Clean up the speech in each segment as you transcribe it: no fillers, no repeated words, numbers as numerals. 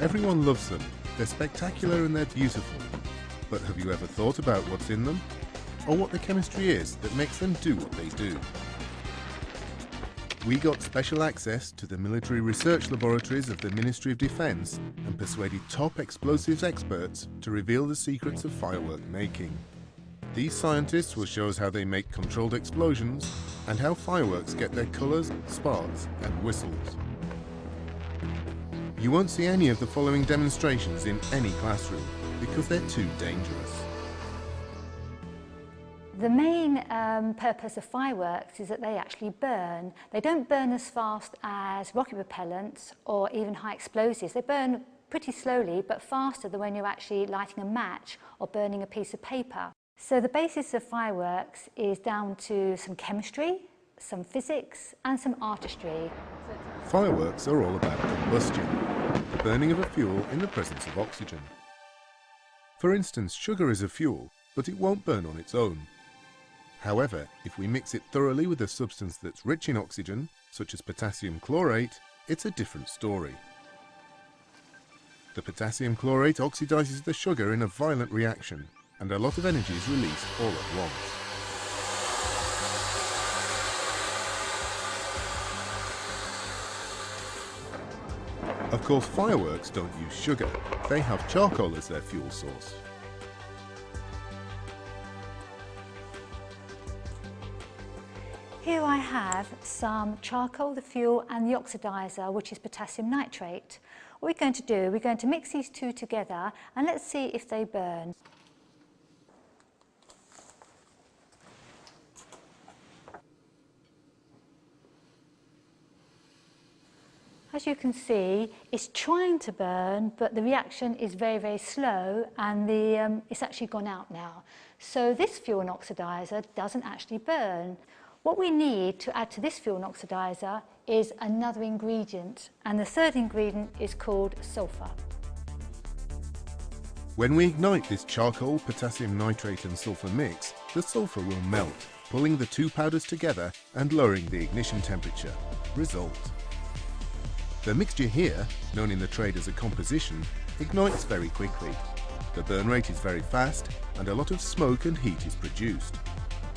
Everyone loves them. They're spectacular and they're beautiful. But have you ever thought about what's in them? Or what the chemistry is that makes them do what they do? We got special access to the military research laboratories of the Ministry of Defence and persuaded top explosives experts to reveal the secrets of firework making. These scientists will show us how they make controlled explosions and how fireworks get their colours, sparks and whistles. You won't see any of the following demonstrations in any classroom because they're too dangerous. The main purpose of fireworks is that they actually burn. They don't burn as fast as rocket propellants or even high explosives. They burn pretty slowly but faster than when you're actually lighting a match or burning a piece of paper. So the basis of fireworks is down to some chemistry, some physics and some artistry. Fireworks are all about combustion, the burning of a fuel in the presence of oxygen. For instance, sugar is a fuel, but it won't burn on its own. However, if we mix it thoroughly with a substance that's rich in oxygen, such as potassium chlorate, it's a different story. The potassium chlorate oxidizes the sugar in a violent reaction, and a lot of energy is released all at once. Of course, fireworks don't use sugar. They have charcoal as their fuel source. Here I have some charcoal, the fuel, and the oxidizer, which is potassium nitrate. What we're going to do, we're going to mix these two together and let's see if they burn. As you can see, it's trying to burn, but the reaction is very, very slow and it's actually gone out now. So this fuel and oxidizer doesn't actually burn. What we need to add to this fuel and oxidizer is another ingredient, and the third ingredient is called sulfur. When we ignite this charcoal, potassium nitrate and sulfur mix, the sulfur will melt, pulling the two powders together and lowering the ignition temperature. Result: the mixture here, known in the trade as a composition, ignites very quickly. The burn rate is very fast and a lot of smoke and heat is produced.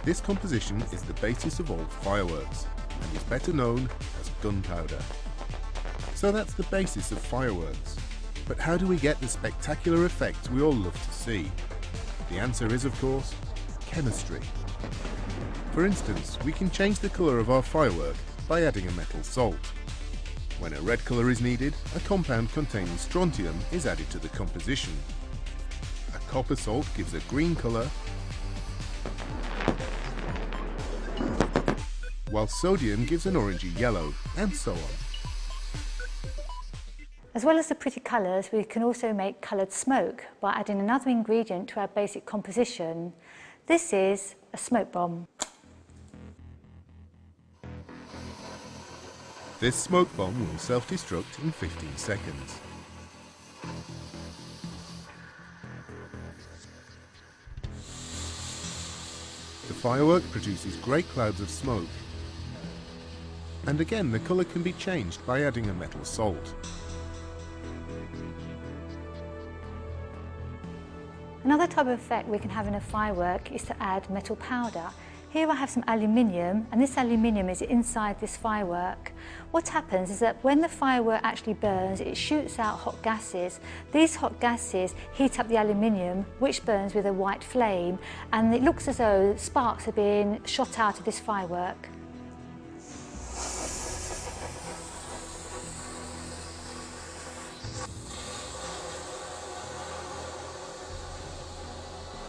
This composition is the basis of all fireworks and is better known as gunpowder. So that's the basis of fireworks. But how do we get the spectacular effects we all love to see? The answer is, of course, chemistry. For instance, we can change the colour of our firework by adding a metal salt. When a red colour is needed, a compound containing strontium is added to the composition. A copper salt gives a green colour, while sodium gives an orangey yellow, and so on. As well as the pretty colours, we can also make coloured smoke by adding another ingredient to our basic composition. This is a smoke bomb. This smoke bomb will self-destruct in 15 seconds. The firework produces great clouds of smoke. And again, the colour can be changed by adding a metal salt. Another type of effect we can have in a firework is to add metal powder. Here I have some aluminium, and this aluminium is inside this firework. What happens is that when the firework actually burns, it shoots out hot gases. These hot gases heat up the aluminium, which burns with a white flame, and it looks as though sparks are being shot out of this firework.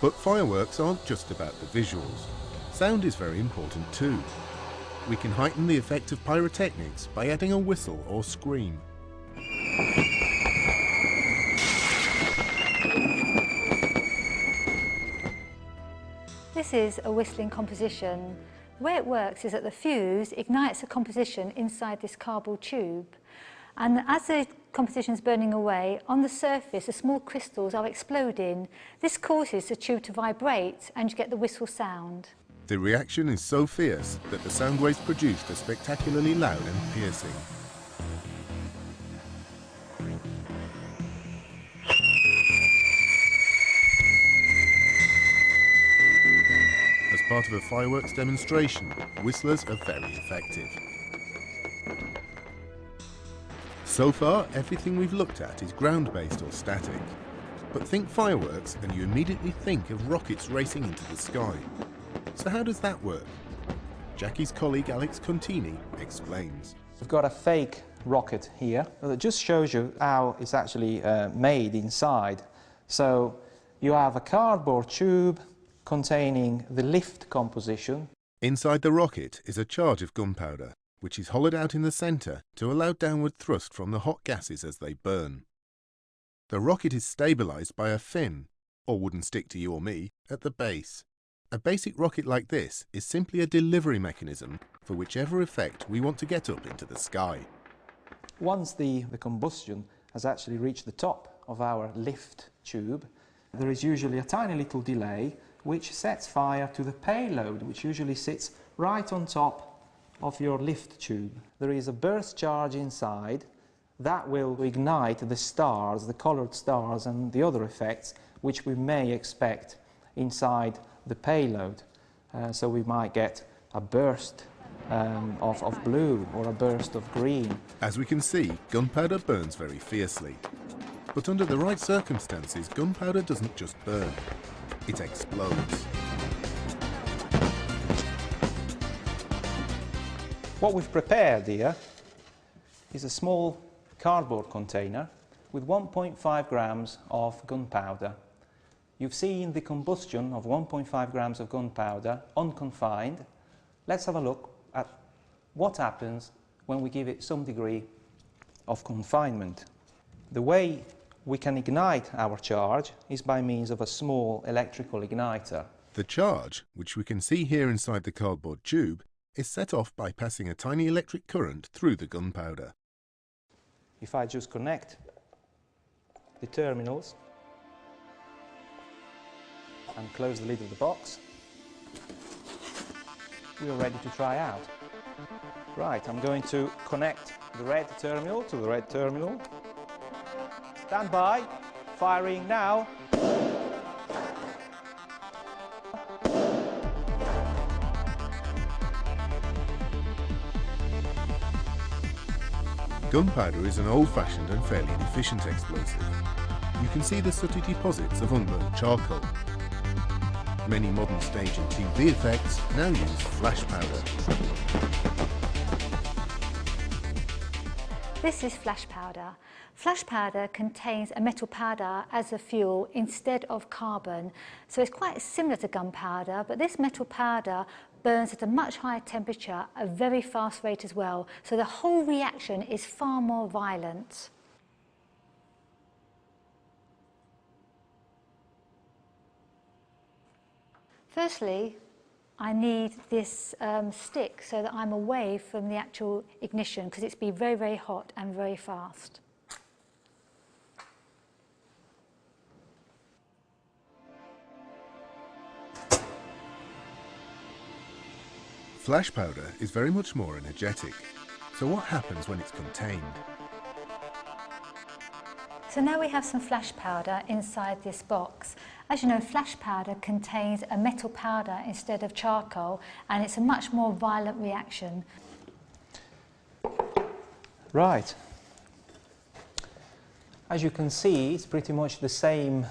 But fireworks aren't just about the visuals. Sound is very important too. We can heighten the effect of pyrotechnics by adding a whistle or scream. This is a whistling composition. The way it works is that the fuse ignites a composition inside this cardboard tube. And as the composition is burning away, on the surface the small crystals are exploding. This causes the tube to vibrate and you get the whistle sound. The reaction is so fierce that the sound waves produced are spectacularly loud and piercing. part of a fireworks demonstration, whistlers are very effective. So far, everything we've looked at is ground-based or static. But think fireworks and you immediately think of rockets racing into the sky. So how does that work? Jackie's colleague Alex Contini explains. We've got a fake rocket here that just shows you how it's actually made inside. So you have a cardboard tube containing the lift composition. Inside the rocket is a charge of gunpowder, which is hollowed out in the centre to allow downward thrust from the hot gases as they burn. The rocket is stabilised by a fin, or wooden stick to you or me, at the base. A basic rocket like this is simply a delivery mechanism for whichever effect we want to get up into the sky. Once the combustion has actually reached the top of our lift tube, there is usually a tiny little delay which sets fire to the payload, which usually sits right on top of your lift tube. There is a burst charge inside that will ignite the stars, the coloured stars, and the other effects which we may expect inside the payload. So we might get a burst of blue or a burst of green. As we can see, gunpowder burns very fiercely. But under the right circumstances, gunpowder doesn't just burn, it explodes. What we've prepared here is a small cardboard container with 1.5 grams of gunpowder. You've seen the combustion of 1.5 grams of gunpowder unconfined. Let's have a look at what happens when we give it some degree of confinement. The way we can ignite our charge is by means of a small electrical igniter. The charge, which we can see here inside the cardboard tube, is set off by passing a tiny electric current through the gunpowder. If I just connect the terminals and close the lid of the box, we are ready to try out. Right, I'm going to connect the red terminal to the red terminal. Stand by, firing now. Gunpowder is an old-fashioned and fairly inefficient explosive. You can see the sooty deposits of unburned charcoal. Many modern stage and TV effects now use flash powder. This is flash powder. Flash powder contains a metal powder as a fuel instead of carbon. So it's quite similar to gunpowder, but this metal powder burns at a much higher temperature, a very fast rate as well. So the whole reaction is far more violent. Firstly, I need this stick so that I'm away from the actual ignition, because it's been very, very hot and very fast. Flash powder is very much more energetic. So what happens when it's contained? So now we have some flash powder inside this box. As you know, flash powder contains a metal powder instead of charcoal, and it's a much more violent reaction. Right. As you can see, it's pretty much the same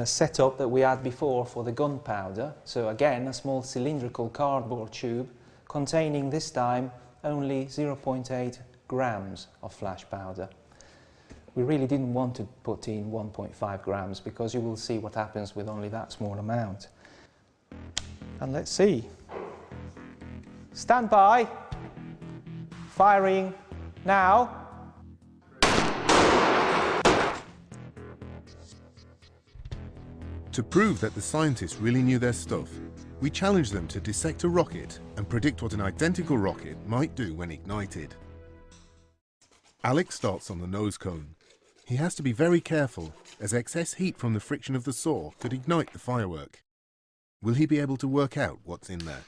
setup that we had before for the gunpowder. So again, a small cylindrical cardboard tube containing this time only 0.8 grams of flash powder. We really didn't want to put in 1.5 grams because you will see what happens with only that small amount. And let's see. Stand by. Firing now. To prove that the scientists really knew their stuff, we challenged them to dissect a rocket and predict what an identical rocket might do when ignited. Alex starts on the nose cone. He has to be very careful, as excess heat from the friction of the saw could ignite the firework. Will he be able to work out what's in there?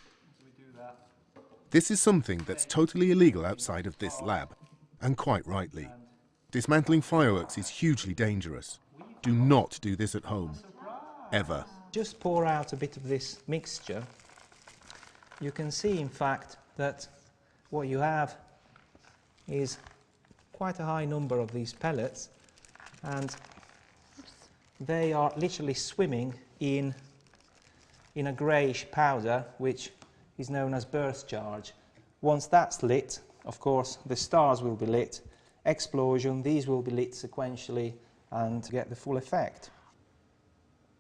This is something that's totally illegal outside of this lab, and quite rightly. Dismantling fireworks is hugely dangerous. Do not do this at home. Ever. Just pour out a bit of this mixture you can see, in fact, that what you have is quite a high number of these pellets, and they are literally swimming in a greyish powder which is known as burst charge. Once that's lit, of course, the stars will be lit, explosion, these will be lit sequentially and get the full effect.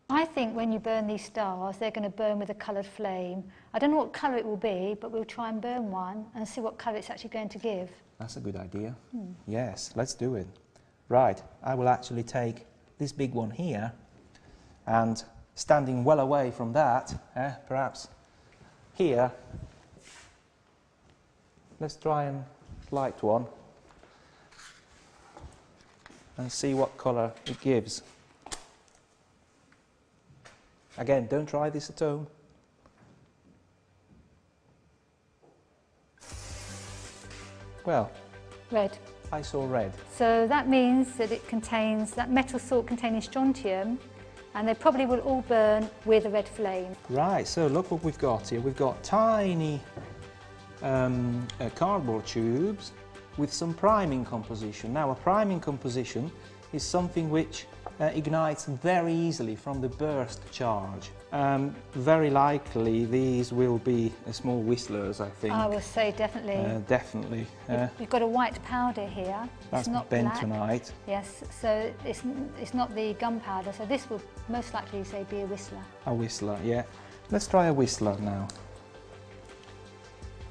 I think when you burn these stars, they're going to burn with a coloured flame. I don't know what colour it will be, but we'll try and burn one and see what colour it's actually going to give. That's a good idea. Yes, let's do it. Right, I will actually take this big one here, and standing well away from that, perhaps here, let's try and light one and see what colour it gives. Again, don't try this at home. Well, Red. I saw red. So that means that it contains that metal salt containing strontium, and they probably will all burn with a red flame. Right, so look what we've got here. We've got tiny cardboard tubes with some priming composition. Now, a priming composition is something which ignites very easily from the burst charge. Very likely these will be small whistlers, I think. I will say definitely. Definitely. We've got a white powder here. That's it's not bentonite. Black. Yes, so it's not the gunpowder, so this will most likely say be a whistler. A whistler, yeah. Let's try a whistler now.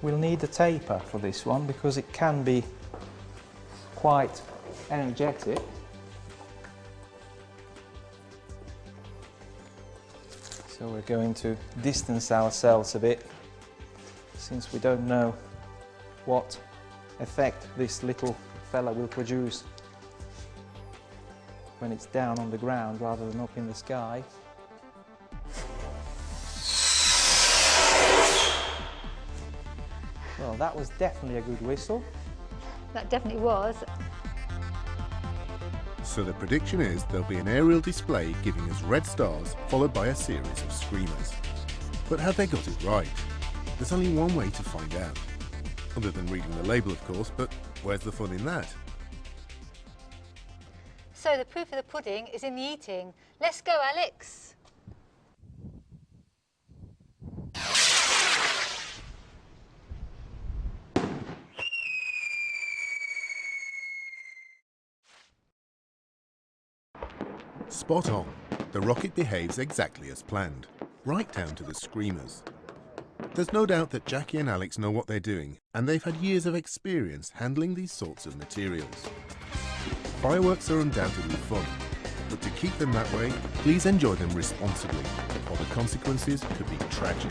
We'll need a taper for this one because it can be quite energetic. So we're going to distance ourselves a bit, since we don't know what effect this little fella will produce when it's down on the ground rather than up in the sky. Well, that was definitely a good whistle. That definitely was. So the prediction is there'll be an aerial display giving us red stars followed by a series of screamers. But have they got it right? There's only one way to find out. Other than reading the label, of course, but where's the fun in that? So the proof of the pudding is in the eating. Let's go, Alex. Spot on. The rocket behaves exactly as planned, right down to the screamers. There's no doubt that Jackie and Alex know what they're doing, and they've had years of experience handling these sorts of materials. Fireworks are undoubtedly fun, but to keep them that way, please enjoy them responsibly, or the consequences could be tragic.